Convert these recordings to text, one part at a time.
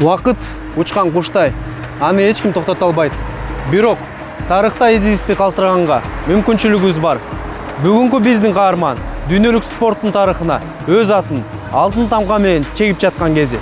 Уақыт учкан куштай, аны эч ким токтото албайт. Бирок тарыхта изибизди калтырганга мүмкүнчүлүгүбүз бар. Бүгүнкү биздин каарман дүйнөлүк спорттун тарыхына өз атын алтын тамга менен чегип жаткан кези.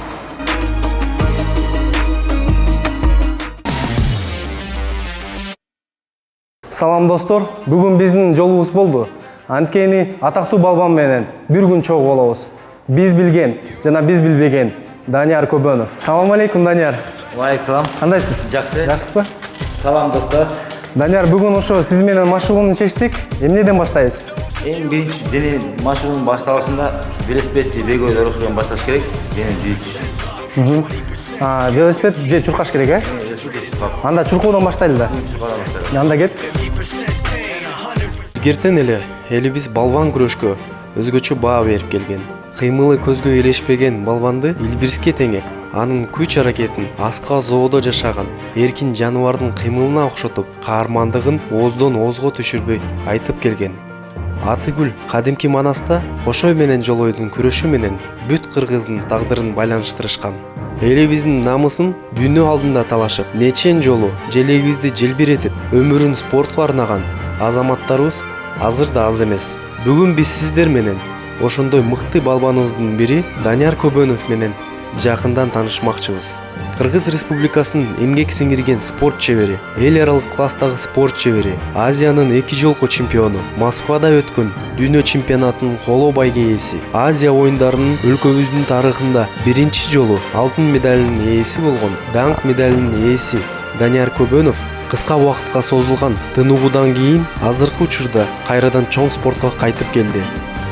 Салам достор, бүгүн биздин жолубуз болду. Анткени атактуу балбан менен бир күн чогуу болобуз. Биз билген жана биз билбеген Данияр Көбөнов. Салам алейкум, Данияр. Валейкум салам. Кандайсыз? Жакшы. Жакшысызбы? Салам достор. Данияр, бүгүн ошо сиз менен машыгууну чечтик. Эмнеден баштайбыз? Эң биринчи дене машыгуунун башталышында велосипед же бегой дорожкадан башташ керек. Дене жүйүтүш. Велосипед же чуркаш керек, э? Анда чуркоодон баштайлы да. Анда кет. Илгертен эле элибиз балбан күрөшкө өзгөчө баа берип келген. Кыймылы көзгө элешпеген балбанды Илбирске теңеп, анын күч аракетин аска зоодо жашаган эркин жаныбардын кыймылына окшотуп, каармандыгын ооздон оозго түшүрбөй айтып келген. Атыгүл кадимки Манаста Кошой менен Жолойдун күрөшү менен бүт кыргыздын тагдырын байланыштырышкан. Элибиздин намысын дүйнө алдында талашып, нечен жолу желегибизди желбиретип, өмүрүн спортко арнаган азаматтарыбыз азыр да аз эмес. Бүгүн биз сиздер менен ошондой мыкты балбаныбыздын бири Данияр Көбөнов менен жакындан таанышмакчыбыз. Кыргыз Республикасынын эмгек сиңирген спорт чебери, эл аралык класстагы спорт чебери, Азиянын 2 жолку чемпиону, Москвада өткөн дүйнө чемпионатынын коло байге ээси, Азия оюндарынын өлкөбүздүн тарыхында биринчи жолу алтын медалынын ээси болгон, даңк медалынын ээси Данияр Көбөнов кыска убакытка созулган тынугудан кийин азыркы учурда кайрадан чоң спортко кайтып келди.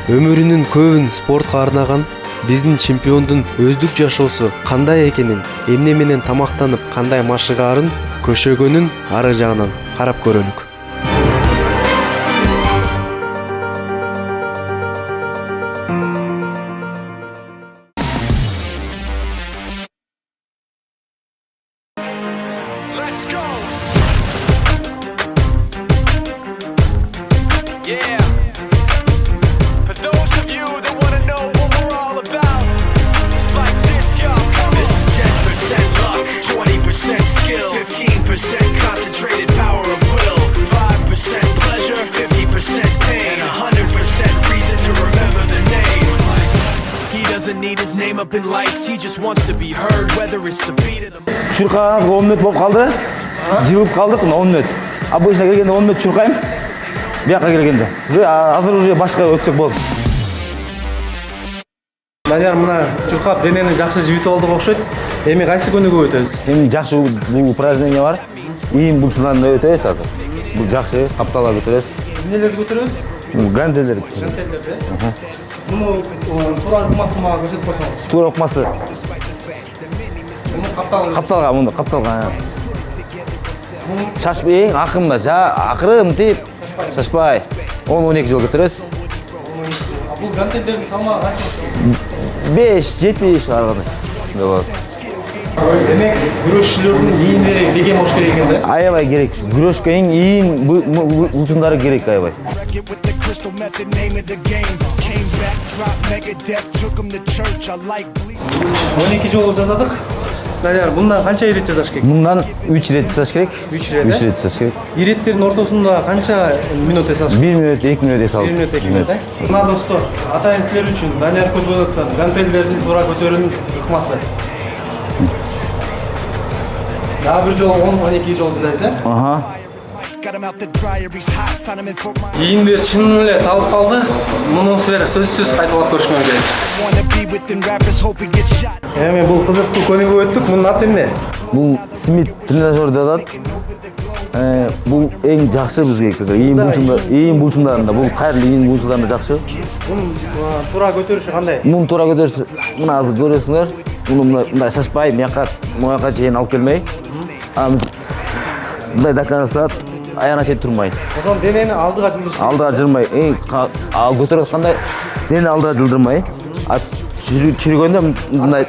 Өмүрүнүн көбүн спортко арнаган биздин чемпиондун өздүк жашоосу кандай экенин, эмне менен тамактанып, кандай машыгаарын көшөгөнүн ары жагынан карап көрөлүк. Let's go. Yeah. For those of you that want to know what we're all about, it's like this, y'all. This is 10% luck, 20% skill, 15% concentrated power of will, 5% pleasure, 50% pain, and 100% reason to remember the name. He doesn't need his name up in lights, he just wants to be heard, whether it's the beat of the Çurkağınız 10 minut болып қалды. Жығып қалдық, 10 минут. Обычно келгенде 10 минут чуркайм. Бияққа келгенде. Азыр уже башқа өтсек болды. Данияр, мына чуркап денени жакшы жибитип алдык окшойт. Эми кайсы күнү көп өтөбүз? Эми жакшы бул упражнение бар. Ийин булчунан өтөбүз азыр. Бул жакшы капталар көтөрөбүз. Эмнелерди көтөрөбүз? Гантелер. Муну туура ыкмасы мага көрсөтүп койсоңуз. Туура ыкмасы. Капталга, муну капталга. Шашпай, эң акырында, акырын тип, шашпай. 10-12 жыл көтөрөбүз. Бул гантелдердин салмагы канча? 5-7 шарганы. Демек, күрөшчүлөрдүн ийиндери деген болуш керек экен да? Аябай керек. Күрөшкө эң ийин булчундары керек аябай. 12 жолу жасадык. Данияр, мындан канча ирет жасаш керек? Мындан 3 рет жасаш керек. 3 рет, 3 рет жасаш керек. Иреттердин ортосунда канча минут жасаш керек? 1 минут, 2 минут жасалып. 1 минут, 2 минут, э? Мына достор, атайын силер үчүн Данияр Көбөновдон гантелдердин туура көтөрүүнүн ыкмасы. Дагы бир жолу 10-12 жолу жасайсыз, э? Аха. Ийиндер чын эле талып калды. Муну силер сөзсүз кайталап көрүшүңөр керек. Эми бул кызыктуу көнүгүү өттүк. Мунун аты эмне? Бул Смит тренажер деп атат. Бул эң жакшы бизге ийин булчундарында, бул кайрылуу ийин булчундарында жакшы. Мунун туура көтөрүшү кандай? Мунун туура көтөрүшү мына азыр көрөсүңөр. Муну мындай шашпай, мояка чейин алып келмей. Мындай даканасат, аяна чейин турмай. Ошон денени алдыга жылдырыш. Алдыга жылдырмай, көтөрүп аткандай денени алдыга жылдырмай. Чүргөндө мындай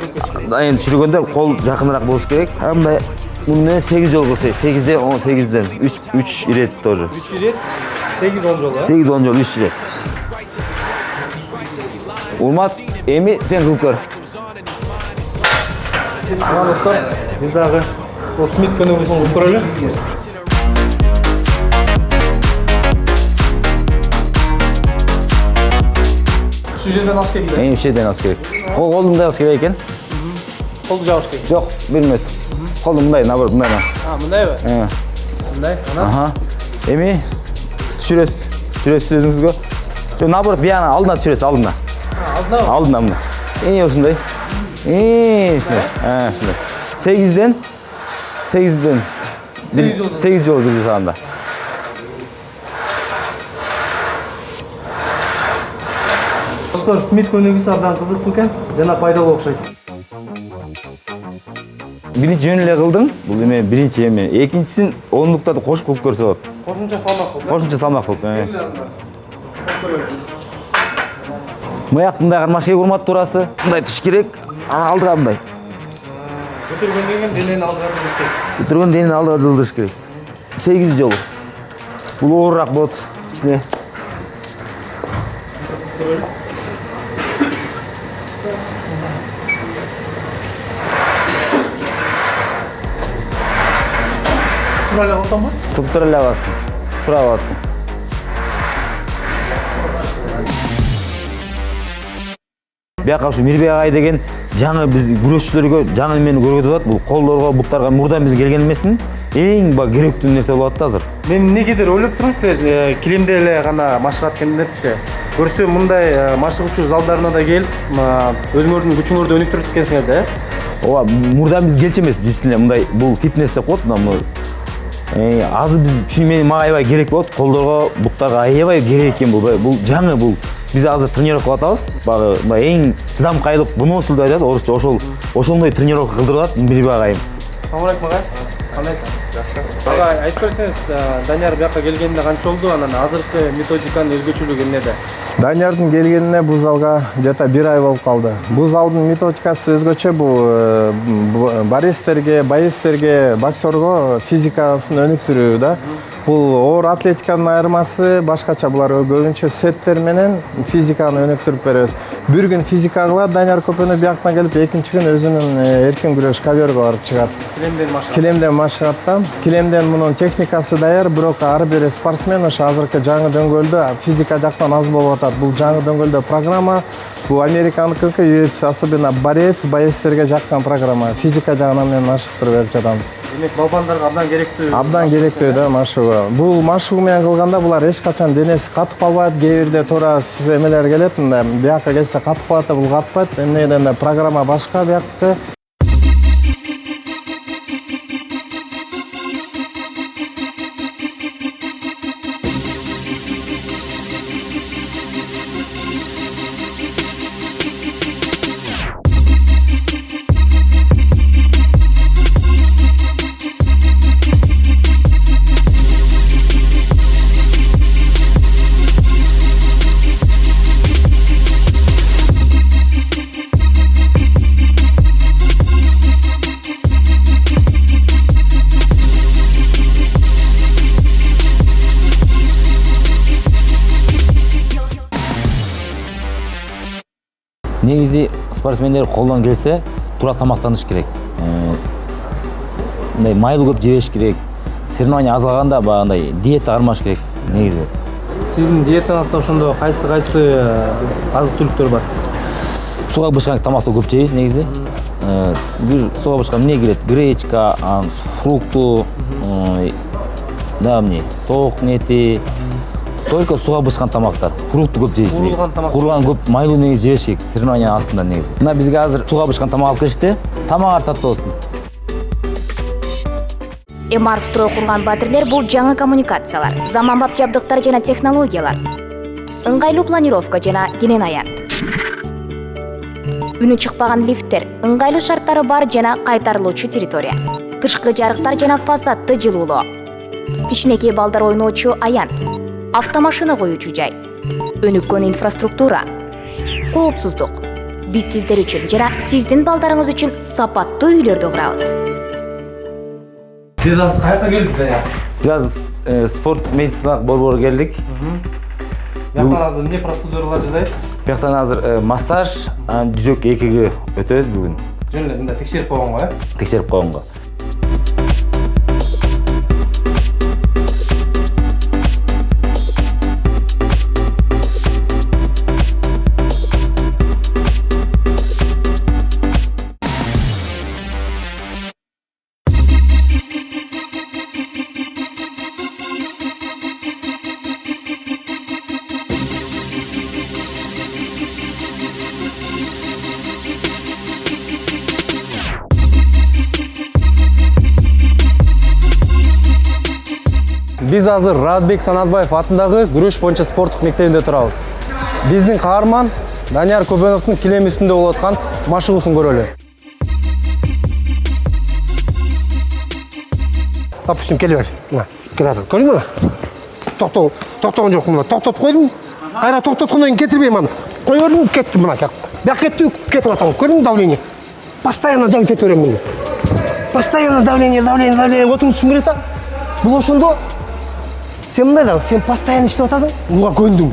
чүргөндө кол жакыныраак болуш керек. Мындай муну 8 жол кылсак, 8ден 18ден 3 ирет тоже. 3 ирет, 8-10 жол, э? 8-10 жол 3 ирет. Урмат, эми сен кылып көр. Ага, достар, биз дагы Смит көнүгүүсүн кылып көрөлү. Şu жерден алыш керек. Мен үш жерден алыш керек. Колдумда алыш керек экен. Колду жабыш керек. Жок, бермет. Колдум мындай, наоборот, мындай. Мындайбы? Мындай, Аха. Эми түшүрөсүз өзүңүзгө. Жо наоборот, бияна алдына түшүрөсүз, алдына. Алдына? Алдына мына. Ушундай. Ушундай. Ушундай. 8 жолу жүрүп салганда. Достор, Смит көнүгүүсү абдан кызыктуу экен, жана пайдалуу окшойт. Биринчи жөн эле кылдың, бул эме биринчи эме. Экинчисин ондуктарды кошуп кылып көрсө болот. Кошумча салмак кылып. Кошумча салмак кылып. Мыяк мындай кармашка урмат турасы. Мындай туш керек. Алдыга мындай. Көтөргөндөн кийин денени алдыга жылдырыш керек. Көтөргөн денени алдыга жылдырыш керек. 8 жолу. Бул оорураак болот. Кичине. Тура эле кылсамбы? Тура эле аласың. Тура аласың. Бияка ушу Мирбек агай деген жаңы биз күрөшчүлөргө жаңы эмени көргөзүп атат. Бул колдорго, буттарга мурдан биз келген эмесмин. Эң керектүү нерсе болот да азыр. Мен эмнегедир ойлоп турмун, силер килемде эле гана машык аткендерчи. Көрсө мындай машык учуу залдарына да келип, өзүңөрдүн күчүңөрдү өнүктүрүп экенсиңер да. Ооба, мурдан биз келчү эмес, действительно мындай бул фитнес деп коет, мына азыр биз чүй мага аябай керек болот. Колдорго, буттарга аябай керек экен бул. Бул жаңы бул. Биз азыр тренировка кылып атабыз. Багы эң чыдамкайлык вынос деп айтат орусча. Ошондой тренировка кылдырып атат Мирбек агайым. Салам алейкум агай. Кандайсыз? Жакшы. Агай, айтып берсеңиз, Данияр бияка келгенде канча болду? Анан азыркы методиканын өзгөчөлүгү эмнеде? Даниярдын келгенине бул залга где-то 1 ай болуп калды. Бул залдын методикасы өзгөчө. Бул боецтерге, боксерго физикасын өнүктүрүү да. Бул оор атлетиканын айырмасы башкача. Булар көбүнчө сеттер менен физиканы өнүктүрүп беребиз. Bir gün fizika kılады, Данияр Көпөнө бияктан келип, экинчи күн өзүнүн эркин күрөш ковёрго барып чыгат. Килемден машыгаттан. Килемден мунун техникасы даяр, бирок ар бир спортсмен ошо азыркы жаңы дөңгөлдө физика жактан аз болуп атат. Бул жаңы дөңгөлдө программа, бул американдыкы UFC, особенно боецтерге жаккан программа. Физика жагынан мен машыктырып берип жатам. Демек, балбандарга абдан керектүү. Абдан керектүү да машыгуу. Бул машыгуу менен кылганда булар эч качан денеси катып калбайт. Кээ бирде туура эмелер келет, мында бияка келсе катып калат, бул катпайт. Эмнеден да программа башка бияктыкы. Негизи спортсмендер колдон келсе туура тамактаныш керек. Мындай майлуу көп жебеш керек. Соревнование азалганда багындай диета кармаш керек негизи. Сиздин диетаңызда ошондо кайсы азык түлүктөр бар? Суга бышкан тамакты көп жейбиз негизи. Бир суга бышкан эмне кирет? Гречка, фрукту, тоок эти. Только суга бышкан тамактар. Фрукту көп жейбиз. Курулган көп майлуу негизи жебеш керек. Соревнование астында негизи. Мына бизге азыр суга бышкан тамак алып келишти. Тамагыңар таттуу болсун. Эмарк строй курган батирлер бул жаңы коммуникациялар, заманбап жабдыктар жана технологиялар. Ыңгайлуу планировка жана кенен аят. Үнү чыкпаган лифттер, ыңгайлуу шарттары бар жана кайтарылуучу территория. Тышкы жарыктар жана фасадты жылуулоо. Кичинекей балдар ойноочу аян. Автомашина коюучу жай. Өнүккөн инфраструктура. Коопсуздук. Биз сиздер үчүн жана сиздин балдарыңыз үчүн сапаттуу үйлөрдү курабыз. Биз азыр каяка келдик да? Биз спорт медициналык борборго келдик. Бияктан азыр эмне процедуралар жасайсыз? Бияктан азыр массаж, жүрөк ЭКГ өтөбүз бүгүн. жөн эле мында текшерип койгонго, э? Текшерип койгонго. Биз азыр Радбек Санатбаев атындагы күрөш боюнча спорттук мектебинде турабыз. Биздин каарман Данияр Көбөновдун килем үстүндө болуп аткан машыгуусун көрөлү. Допустим, келе бер. Мына, кел азыр. Көрдүңбү? Токтогон жокмун мына. Токтотуп койдум. Кайра токтоткондон кийин кетирбейм аны. Кой бердим, кетти мына. Бияк кетти, кетип атам. Көрдүңбү давление? Постоянно жаңы кете берем мени. Постоянно давление, отуңуп керек да. Бул ошондо сен мындай да, сен постоянно иштеп атасың, буга көндүң.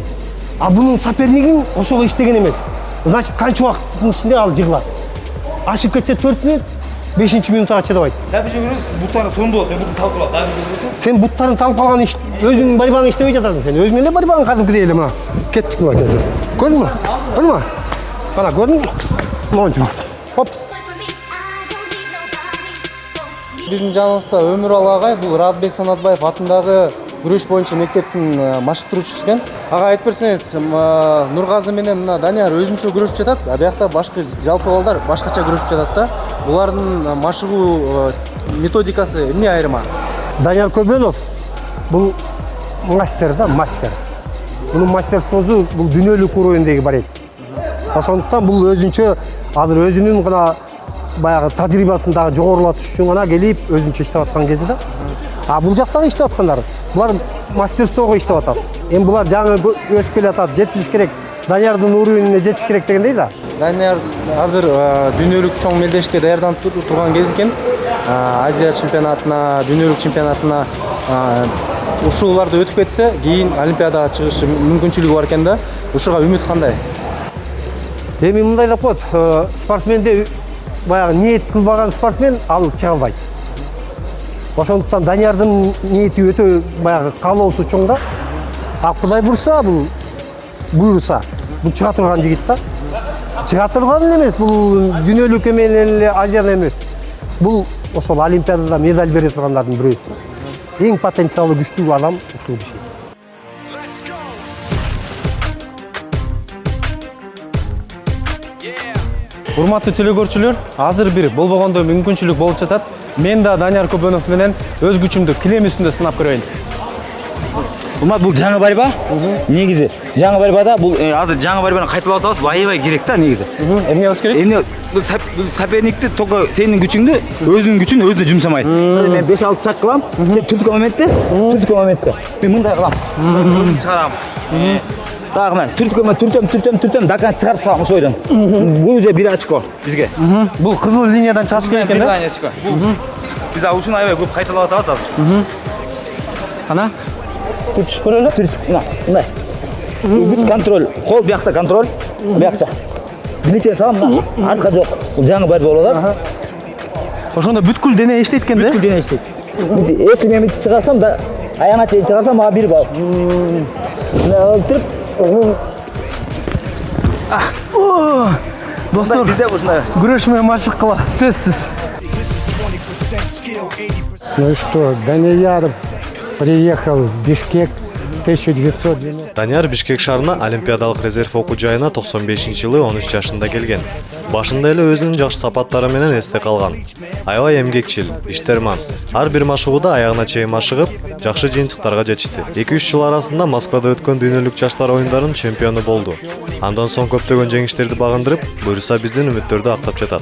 А бунун сопернигиң ошого иштеген эмес. Значит, канча убакыттын ичинде ал жыгылат. Ашып кетсе 4 минут, 5-минутка чыдабайт. Дабы жүрүңүз, буттарын сонун болот, бут талкалап, дабы жүрүңүз. Сен буттарын талып калган иш, өзүңдүн борьбаңды иштебей жатасың. Сен өзүң эле борьбаңды кадимкидей эле мына. Кеттик мына келди. Көрдүңбү? Көрдүңбү? Мына көрдүңбү? Мончу. Хоп. Биздин жаныбызда Өмүралы агай бул Радбек Санатбаев атындагы күрөш боюнча мектептин машыктыруучусу экен. Ага айтып берсеңиз, Нургазы менен мына Данияр өзүнчө күрөшүп жатат, а биякта башка жалпы балдар башкача күрөшүп жатат да. Булардын машыгуу методикасы эмне айырма? Данияр Көбөнов бул мастер да, мастер. Бунун мастерствосу бул дүйнөлүк уровендеги бар эт. Ошондуктан бул өзүнчө азыр өзүнүн гана баягы тажрыйбасын дагы жогорулатыш үчүн гана келип өзүнчө иштеп аткан кези да. А бул жактагы иштеп аткандар, булар мастерствого иштеп атат. Эми булар жаңы өсүп келе атат, жетилиш керек. Даниярдын уровенине жетиш керек дегендей да. Данияр азыр дүйнөлүк чоң мелдешке даярданып турган кез экен. Азия чемпионатына, дүйнөлүк чемпионатына ушуларды өтүп кетсе, кийин Олимпиадага чыгыш мүмкүнчүлүгү бар экен да. Ушуга үмүт кандай? Эми мындай деп коет, спортсменде баягы ниет кылбаган спортсмен ал чыга албайт. Ошондуктан Даниярдын ниети өтө баягы каалоосу чоң да. А Кудай буйруса, бул чыга турган жигит да. Чыга турган эмес, бул дүйнөлүк менен эле Азияда эмес. Бул ошол Олимпиадада медаль бере тургандардын бирөөсү. Эң потенциалы күчтүү адам ушул киши. Let's go. Урматтуу телекөрүүчүлөр, азыр бир болбогондо мүмкүнчүлүк болуп жатат. Мен да Данияр Көбөнов менен өз күчүмдү килем үстүндө сынап көрөйүн. Умат, бул жаңы борьба. Негизи жаңы борьбада бул азыр жаңы борьбаны кайталап атабыз, бул аябай керек да негизи. Эмне кылыш керек? Эмне соперникти только сенин күчүңдү, өзүнүн күчүн өзү жумсамайт. Мен 5-6 шаг кылам, сен түрткөн моментте мен мындай кылам. Чыгарам. Дагы мен түртөм, дакан чыгарып салам ошол ойдон. Бул уже 1 очко бизге. Бул кызыл линиядан чыгыш керек экен да. Биз ушуну аябай көп кайталап атабыз азыр. Кана? Түртүш көрөлү? Мындай. Бүт контроль, кол биякта контроль, биякта. Биринчи салам, арка жок. Бул жаңы борьба болот да. Ошондо бүткүл дене иштейт экен да? Бүткүл дене иштейт. Если мен чыгарсам да, аяна чейин чыгарсам, мага 1 балл. Мына өлтүрүп. Достор, бизде ушундай күрөш менен машык кыла, сөзсүз. Ну и что, Данияров приехал в Бишкек 1990. Данияр Бишкек шаарына Олимпиадалык резерв окуу жайына 95-жылы 13 жашында келген. Башында эле өзүнүн жакшы сапаттары менен эсте калган. Аябай эмгекчил, иштерман. Ар бир машыгууда аягына чейин машыгып, жакшы жыйынтыктарга жетишти. 2-3 жыл арасында Москвада өткөн дүйнөлүк жаштар оюндарынын чемпиону болду. Андан соң көптөгөн жеңиштерди багындырып, буюрса биздин үмүттөрдү актап жатат.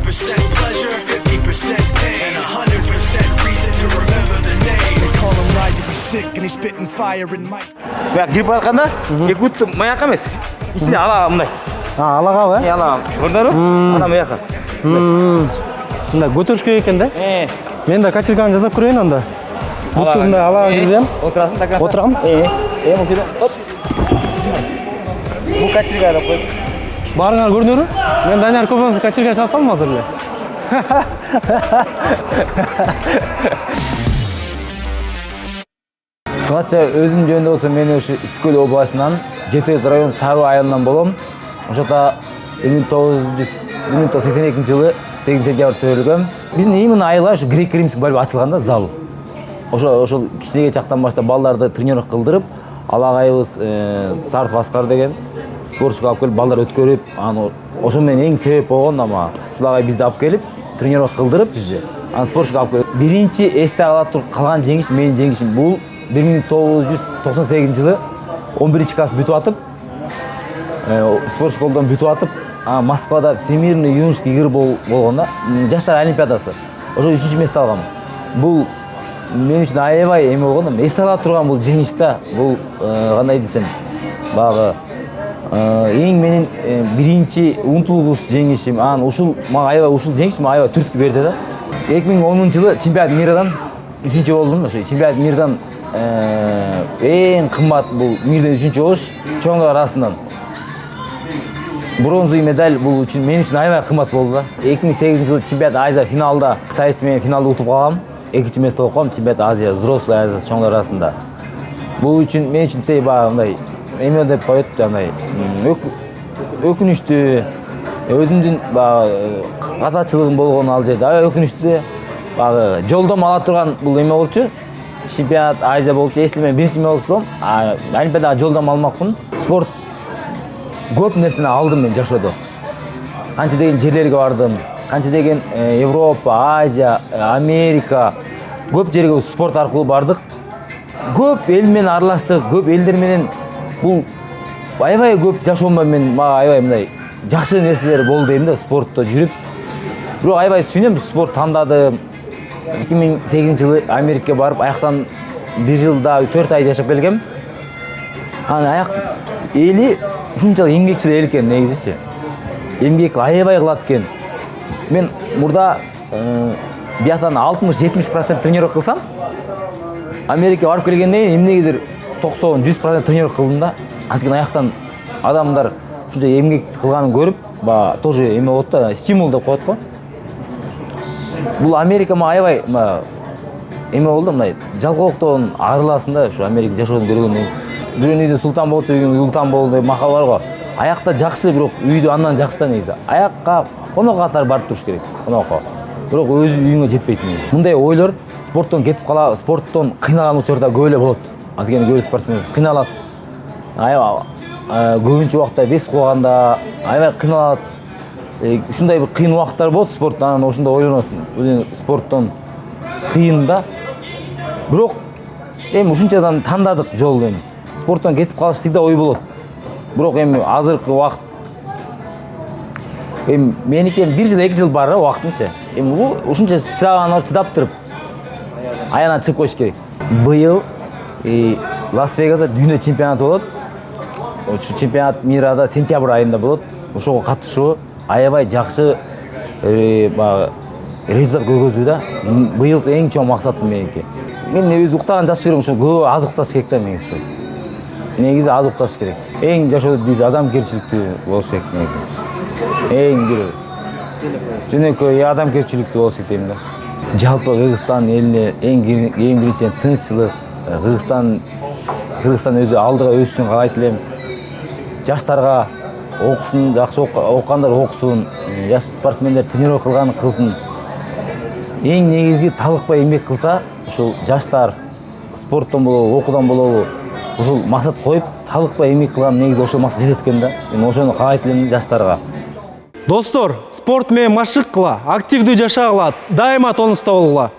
50% pleasure, 50% pain, 100% reason to remember the name. They call him Ryan, be sick and he's spitting fire and might. Бияк кирип баратканда, эки бут маяк эмес. Ичине ала мындай. Алага ба? Ала. Көрдүңөрбү? Ана маяка. Мындай көтөрүш керек экен да? Мен да качелканы жасап көрөйүн анда. Бутты мындай алага киргизем. Отурасың, такан. Отурам. Ошол жерде. Оп. Бул качелка деп коет. Барыңар көрүнөрү? Мен Данияр Көпөновду качырга чалсам азыр эле. Кыскача өзүм жөнүндө болсо мен ушу Үскөл областынан Жетөз район Саруу айылынан болом. Ошота 1982 жылы 8 сентябрь төрөлгөм. Биздин именно айылга ушу грек-римский борьба ачылган да зал. Ошол кичинекей чактан баштап балдарды тренировка кылдырып, алагайыбыз Сартов Аскар деген спортчуга алып келип балдар өткөрүп, аны ошол менен эң себеп болгон ама ушулагай бизди алып келип тренировка кылдырып бизди. Аны спортчуга алып келип биринчи эсте кала туруп калган жеңиш менин жеңишим. Бул 1998 жылы 11-класс бүтүп атып, спорт школдан бүтүп атып, Москвада Всемирный юношеский игры болгон да, жаштар олимпиадасы. Ошо 3-чү месте алгам. Бул мен үчүн аябай эме болгон да, эс ала турган бул жеңиш да. Бул кандай десем, багы эң менин биринчи умтулгус жеңишим. Анан ушул мага аябай ушул жеңиш мага аябай түрткү берди да. 2010 жылы чемпионат мирдан 3-чү болдум. Ошо чемпионат мирдан эң кымбат бул мирден 3-чү болуш чоңдор арасынан. Бронзовый медаль бул үчүн мен үчүн аябай кымбат болду да. 2008 жылы чемпионат Азия финалда Кытайсы менен финалда утуп калгам. Экинчи месте болуп калдым чемпионат Азия взрослый Азия чоңдор арасында. Бул үчүн мен үчүн тей мындай эме деп коет, жандай өкүнүчтүү, өзүмдүн катачылыгым болгон ал жерде аябай өкүнүчтүү. Жолдом ала турган бул эме болчу. Чемпионат Азия болчу. Если мен биринчи болсом, олимпиадага жолдом алмакмын. Спорт көп нерсени алдым мен жашоодо. Канча деген жерлерге бардым. Канча деген Европа, Азия, Америка, көп жерге спорт аркылуу бардык. Көп эл менен аралаштык, көп элдер менен бул аябай көп жашоомда мен мага аябай мындай жакшы нерселер болду дейм да спортто жүрүп. Бирок аябай сүйүнөм, спорт тандадым. 2008 жылы Америкага барып, аяктан 1 жылда 4 ай жашап келгем. Анан аяк эли ушунчалык эмгекчил эл экен негизичи. Эмгек аябай кылат экен. Мен мурда бияктан 60-70% тренировка кылсам, Америкага барып келгенден кийин эмнегедир 90-100% тренировка кылдым да. Анткени аяктан адамдар ушунча эмгек кылганын көрүп, тоже эме болот да, стимул деп коет го. Бул Америка мага аябай эме болду, мындай жалкоолуктон арыласың ушу Америка жашоодун көргөндөн. Бирөөнүн үйдө султан болчу, үйдө ултан болду деп макал бар го. Аякта жакшы, бирок үйдө андан жакшы да негизи. Аякка конок катары барып туруш керек, конокко. Бирок өз үйүңө жетпейт негизи. Мындай ойлор спорттон кетип кала, спорттон кыйналган учурда көп эле болот. Анткени көп спортсмен кыйналат. Аябай көбүнчө убакта вес койганда аябай кыйналат. Ушундай бир кыйын убакыттар болот спорттон, анан ошондо ойлонот. Өзү спорттон кыйын да. Бирок эми ушунчадан тандадык жол эми. Спорттон кетип калыш всегда ой болот. Бирок эми азыркы убакыт эми меники 1 жыл 2 жыл бар убактынча. Эми бул ушунча чыдап туруп аянат чыгып коюш керек. Быйыл Лас-Вегаста дүйнө чемпионаты болот. Ошо чемпионат мирада сентябрь айында болот. Ошого катышуу аябай жакшы результат көргөзүү да. Быйыл эң чоң максатым меники. Мен өзү уктаган жаш жүрөм, ошо көп аз укташ керек да негизи. Негизи аз укташ керек. Эң жашоодо биз адамгерчиликтүү болуш керек негизи. Эң бир жөнөкөй адамгерчиликтүү болуш керек дейм да. Жалпы Кыргызстан элине эң биринчи тынччылык, Кыргызстан өзү алдыга өсүшүн каалайт элем. Жаштарга окусун, жакшы окугандар окусун, жаш спортсмендер тренировка кылганын кылсын. Эң негизги талыкпай эмгек кылса, ушул жаштар спорттон болобу, окуудан болобу, ушул максат коюп, талыкпай эмгек кылган негизи ошол максат жетет экен да. Мен ошону каалайт элем жаштарга. Достор, спорт менен машык кыла, активдүү жашагыла, дайыма тонуста болгула.